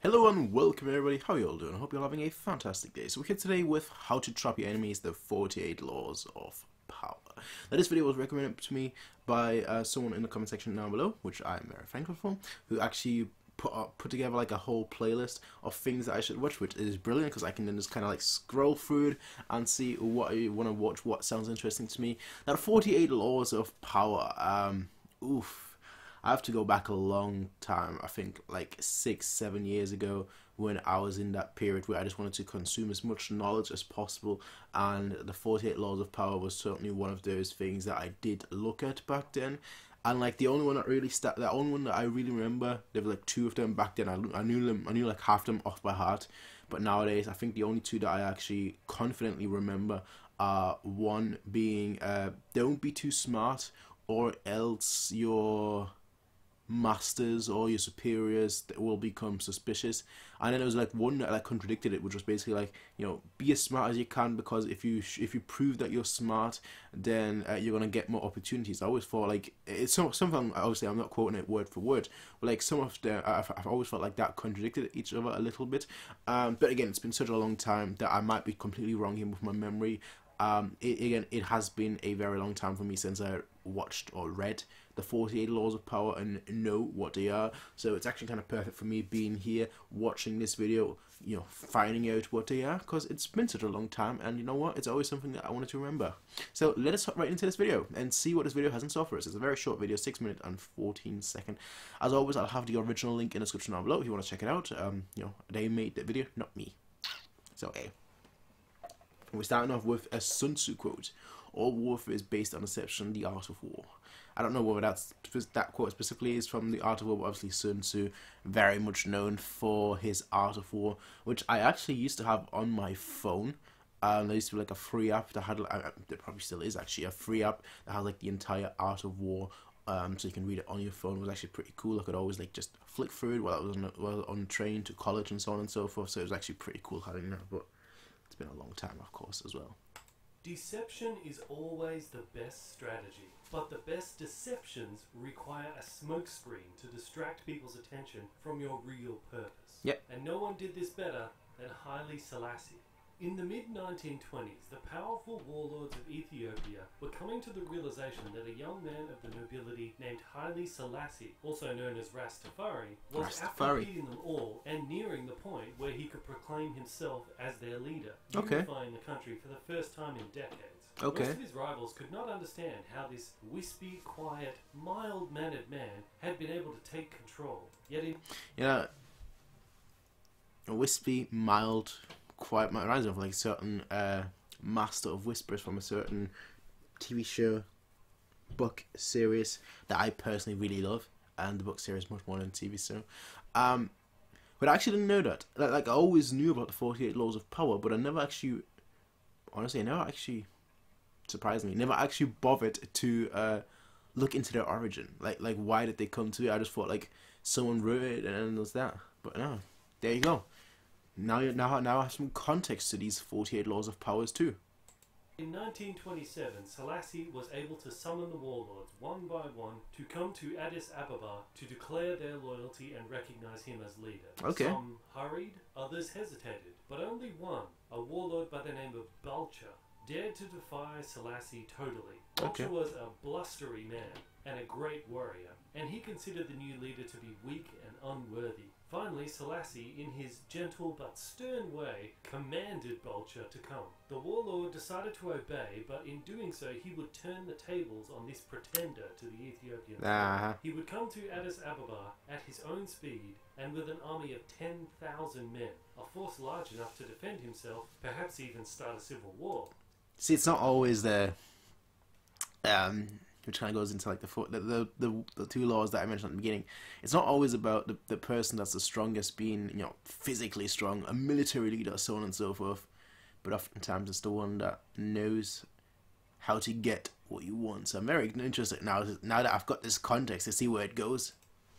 Hello and welcome everybody, how you all doing? I hope you're having a fantastic day. So we're here today with how to trap your enemies, the 48 laws of power. Now this video was recommended to me by someone in the comment section down below, which I'm very thankful for, who actually put together like a whole playlist of things that I should watch, which is brilliant because I can then just kind of like scroll through it and see what I want to watch, what sounds interesting to me. Now the 48 laws of power, I have to go back a long time, I think like 6-7 years ago, when I was in that period where I just wanted to consume as much knowledge as possible, and the 48 laws of power was certainly one of those things that I did look at back then. And like the only one that really the only one that I really remember, there were like 2 of them back then. I knew like half them off by heart, but nowadays I think the only 2 that I actually confidently remember are one being don't be too smart, or else your masters or your superiors that will become suspicious. And then there was like one that like contradicted it, which was basically like, you know, be as smart as you can, because if you prove that you're smart, then you're gonna get more opportunities. I always thought like it's something, obviously I'm not quoting it word for word, but like some of them I've always felt like that contradicted each other a little bit. But again, it's been such a long time that I might be completely wrong here with my memory. It has been a very long time for me since I watched or read the 48 laws of power and know what they are, so it's actually kind of perfect for me being here watching this video, you know, finding out what they are, because it's been such a long time, and you know what, it's always something that I wanted to remember. So let us hop right into this video and see what this video has in store for us. It's a very short video, 6 minutes and 14 seconds. As always, I'll have the original link in the description down below if you want to check it out. You know, they made the video, not me. So we're starting off with a Sun Tzu quote. All warfare is based on deception, the art of war. I don't know whether that quote specifically is from the Art of War, but obviously Sun Tzu, very much known for his Art of War, which I actually used to have on my phone. There used to be like a free app that had, there probably still is actually, a free app that had like the entire Art of War, so you can read it on your phone. It was actually pretty cool. I could always like just flick through it while I was on the train to college and so on and so forth, so it was actually pretty cool having that, but it's been a long time, of course, as well. Deception is always the best strategy, but the best deceptions require a smokescreen to distract people's attention from your real purpose. Yep. And no one did this better than Haile Selassie. In the mid-1920s, the powerful warlords of Ethiopia were coming to the realization that a young man of the nobility named Haile Selassie, also known as Rastafari, was outcompeting them all and nearing the point where he could proclaim himself as their leader, unifying the country for the first time in decades. Most of his rivals could not understand how this wispy, quiet, mild-mannered man had been able to take control. Yet he... Yeah, a wispy, mild, quiet, reminds me of like a certain master of whispers from a certain TV show, book series that I personally really love, and the book series much more than the TV show. But I actually didn't know that. Like I always knew about the 48 laws of power, but I never actually, honestly, surprisingly, never actually bothered to look into their origin. Like why did they come to it? I just thought like someone wrote it and then there's that. But no, there you go. Now I have some context to these 48 laws of powers too. In 1927, Selassie was able to summon the warlords one by one to come to Addis Ababa to declare their loyalty and recognize him as leader. Okay. Some hurried, others hesitated, but only one, a warlord by the name of Balcha, dared to defy Selassie totally. Balcha was a blustery man and a great warrior, and he considered the new leader to be weak and unworthy. Finally, Selassie, in his gentle but stern way, commanded Balcha to come. The warlord decided to obey, but in doing so he would turn the tables on this pretender to the Ethiopians. He would come to Addis Ababa at his own speed and with an army of 10,000 men, a force large enough to defend himself, perhaps even start a civil war. See, it's not always the which kind of goes into like the 2 laws that I mentioned at the beginning. It's not always about the person that's the strongest being, you know, physically strong, a military leader, so on and so forth, but oftentimes it's the one that knows how to get what you want. So I'm very interested now that I've got this context to see where it goes.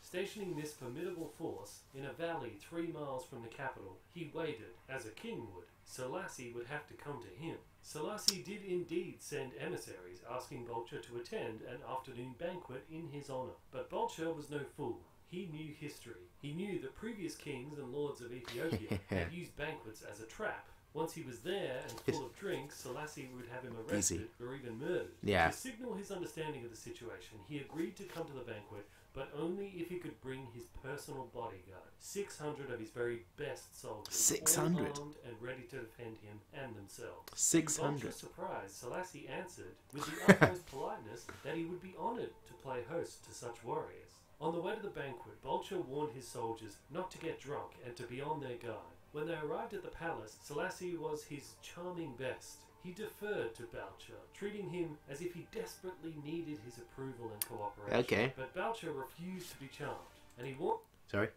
Stationing this formidable force in a valley 3 miles from the capital, he waited, as a king would. Selassie would have to come to him. Selassie did indeed send emissaries asking Balcha to attend an afternoon banquet in his honour. But Balcha was no fool. He knew history. He knew that previous kings and lords of Ethiopia had used banquets as a trap. Once he was there and full of drinks, Selassie would have him arrested or even murdered. Yeah. To signal his understanding of the situation, he agreed to come to the banquet, but only if he could bring his personal bodyguard, 600 of his very best soldiers, 600? all armed and ready to defend him and themselves. 600? To Vulture's surprise, Selassie answered with the utmost politeness that he would be honoured to play host to such warriors. On the way to the banquet, Vulture warned his soldiers not to get drunk and to be on their guard. When they arrived at the palace, Selassie was his charming best. He deferred to Vulture, treating him as if he desperately needed his approval and cooperation. Okay. But Vulture refused to be charmed, and he warned Sorry.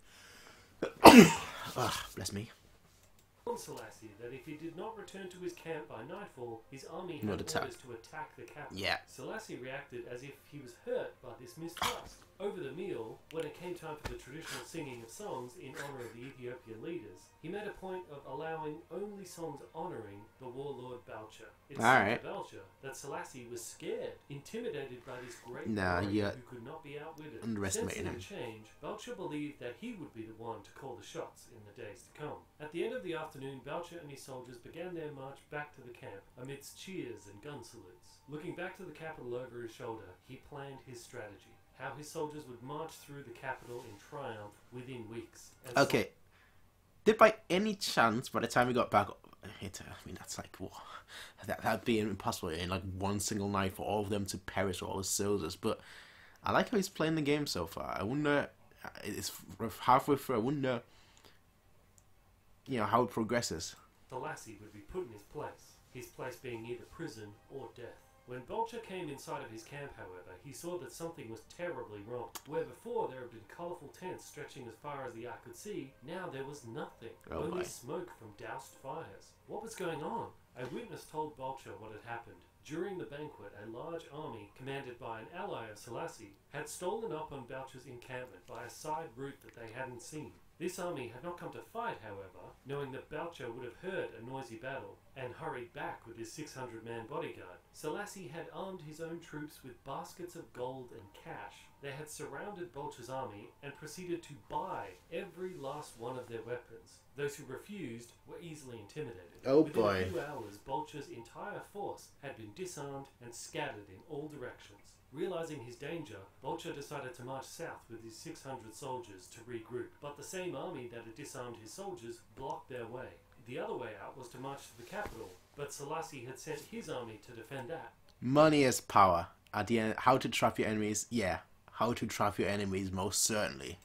Bless me. Selassie that if he did not return to his camp by nightfall, his army had Not orders attack. to attack the capital. Yeah. Selassie reacted as if he was hurt by this mistrust. Over the meal, when it came time for the traditional singing of songs in honour of the Ethiopian leaders, he made a point of allowing only songs honouring the warlord Vulture. It seemed to Vulture that Selassie was scared, intimidated by this great warrior who could not be outwitted. Underestimating him. Sensing the change, Vulture believed that he would be the one to call the shots in the days to come. At the end of the afternoon, Vulture and his soldiers began their march back to the camp amidst cheers and gun salutes. Looking back to the capital over his shoulder, he planned his strategy. How his soldiers would march through the capital in triumph within weeks. Okay. Did by any chance, by the time we got back, I mean, that's like, what? That'd be impossible in like one single night for all of them to perish, all the soldiers. But I like how he's playing the game so far. I wonder, it's halfway through, I wonder, how it progresses. Selassie would be put in his place being either prison or death. When Vulture came inside of his camp, however, he saw that something was terribly wrong. Where before there had been colourful tents stretching as far as the eye could see, now there was nothing. Only smoke from doused fires. What was going on? A witness told Vulture what had happened. During the banquet, a large army, commanded by an ally of Selassie, had stolen up on Vulture's encampment by a side route that they hadn't seen. This army had not come to fight, however, knowing that Vulture would have heard a noisy battle and hurried back with his 600-man bodyguard. Selassie had armed his own troops with baskets of gold and cash. They had surrounded Vulture's army and proceeded to buy every last one of their weapons. Those who refused were easily intimidated. Within a few hours, Vulture's entire force had been disarmed and scattered in all directions. Realizing his danger, Vulture decided to march south with his 600 soldiers to regroup, but the same army that had disarmed his soldiers blocked their way. The other way out was to march to the capital, but Selassie had sent his army to defend that. Money is power. At the end, how to trap your enemies? Yeah, how to trap your enemies, most certainly.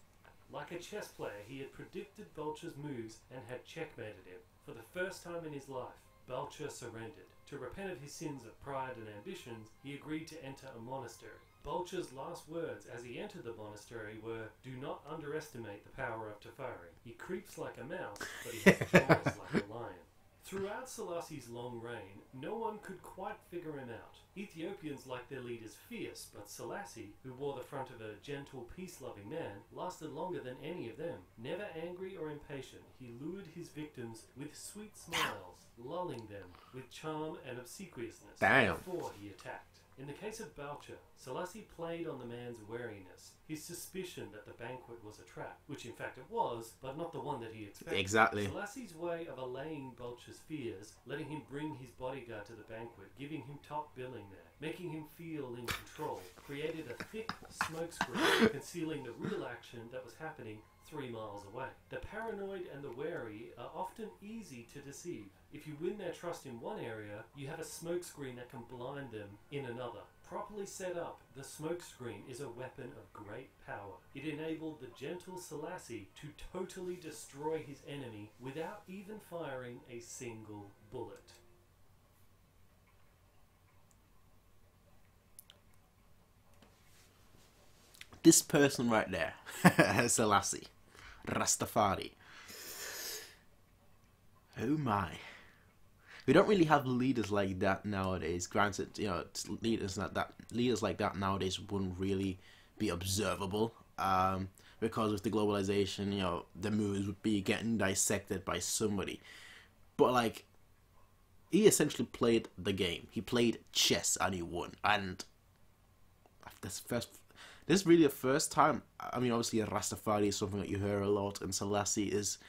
Like a chess player, he had predicted Vulture's moves and had checkmated him. For the first time in his life, Vulture surrendered. To repent of his sins of pride and ambitions, he agreed to enter a monastery. Vulture's last words as he entered the monastery were, "Do not underestimate the power of Teferi. He creeps like a mouse, but he has jaws like a lion." Throughout Selassie's long reign, no one could quite figure him out. Ethiopians liked their leaders fierce, but Selassie, who wore the front of a gentle, peace-loving man, lasted longer than any of them. Never angry or impatient, he lured his victims with sweet smiles, lulling them with charm and obsequiousness before he attacked. In the case of Vulture, Selassie played on the man's wariness, his suspicion that the banquet was a trap, which in fact it was, but not the one that he expected. Exactly. Selassie's way of allaying Vulture's fears, letting him bring his bodyguard to the banquet, giving him top billing there, making him feel in control, created a thick smoke screen concealing the real action that was happening 3 miles away. The paranoid and the wary are often easy to deceive. If you win their trust in one area, you have a smokescreen that can blind them in another. Properly set up, the smokescreen is a weapon of great power. It enabled the gentle Selassie to totally destroy his enemy without even firing a single bullet. This person right there, Selassie, Rastafari. Oh my. We don't really have leaders like that nowadays. Granted, leaders like that nowadays wouldn't really be observable. Because with the globalization, the moves would be getting dissected by somebody. But like, he essentially played the game. He played chess and he won. And this is really the first time. I mean, obviously, Rastafari is something that you hear a lot, and Selassie is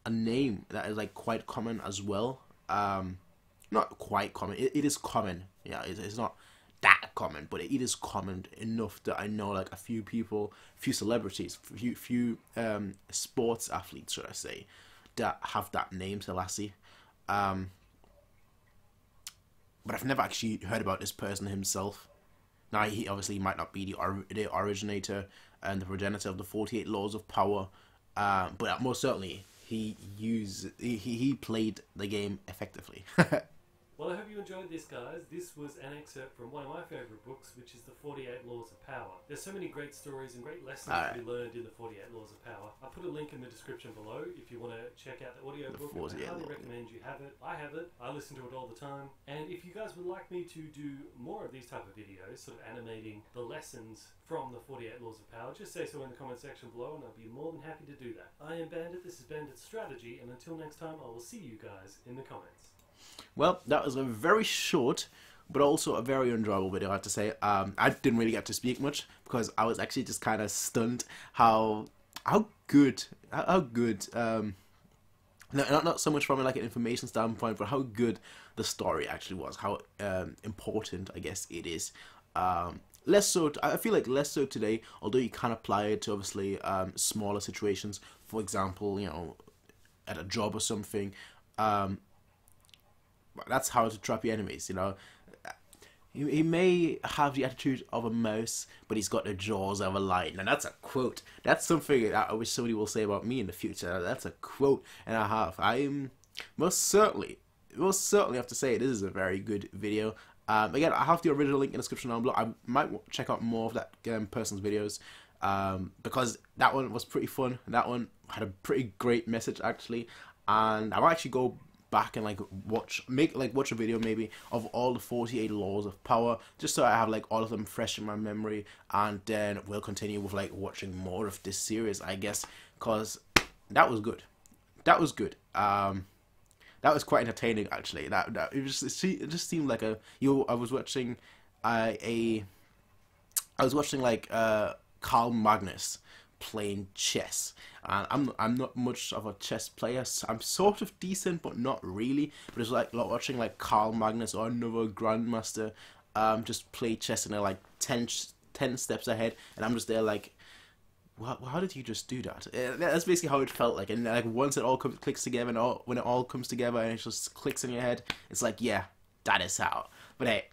a name that is like quite common as well. Not quite common. It is common. Yeah, it's not that common, but it is common enough that I know like a few people, few celebrities, few sports athletes, should I say, that have that name, Selassie. But I've never actually heard about this person himself. Now, he obviously might not be the originator and the progenitor of the 48 Laws of Power, but most certainly he played the game effectively. Well, I hope you enjoyed this, guys. This was an excerpt from one of my favourite books, which is The 48 Laws of Power. There's so many great stories and great lessons to be learned in The 48 Laws of Power. I'll put a link in the description below if you want to check out the audiobook. I highly recommend you have it. I have it. I listen to it all the time. And if you guys would like me to do more of these type of videos, sort of animating the lessons from The 48 Laws of Power, just say so in the comment section below, and I'll be more than happy to do that. I am Bandit. This is Bandit Strategy, and until next time, I will see you guys in the comments. Well, that was a very short, but also a very enjoyable video, I have to say. I didn't really get to speak much because I was actually just kind of stunned how good, not so much from like an information standpoint, but how good the story actually was, how important I guess it is. Less so, I feel like less so today, although you can apply it to obviously smaller situations. For example, you know, at a job or something. That's how to trap your enemies, you know. He may have the attitude of a mouse, but he's got the jaws of a lion. And that's a quote. That's something that I wish somebody will say about me in the future. That's a quote and a half. I'm most certainly have to say this is a very good video. Again, I have the original link in the description down below. I might check out more of that person's videos because that one was pretty fun. That one had a pretty great message actually, and I might actually go back and like watch a video maybe of all the 48 Laws of Power, just so I have like all of them fresh in my memory, and then we'll continue with like watching more of this series, I guess, because that was good. That was good. That was quite entertaining actually. It just seemed like I was watching like Carl Magnus playing chess, and I'm not much of a chess player. So I'm sort of decent, but not really. But it's like watching like Carl Magnus or another grandmaster just play chess, and they're like 10 steps ahead, and I'm just there like, how did you just do that? That's basically how it felt like. And like once it all clicks together, and when it all comes together and it just clicks in your head, it's like, yeah, that is how. But hey,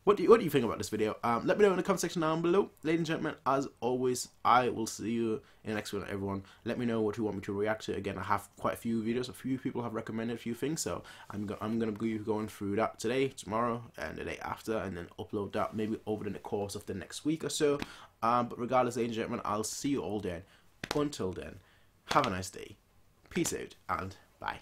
what do you think about this video? Let me know in the comment section down below. Ladies and gentlemen, as always, I will see you in the next one, everyone. Let me know what you want me to react to. Again, I have quite a few videos. A few people have recommended a few things, so I'm gonna be going through that today, tomorrow, and the day after, and then upload that maybe over the course of the next week or so. But regardless, ladies and gentlemen, I'll see you all then. Until then, have a nice day. Peace out, and bye.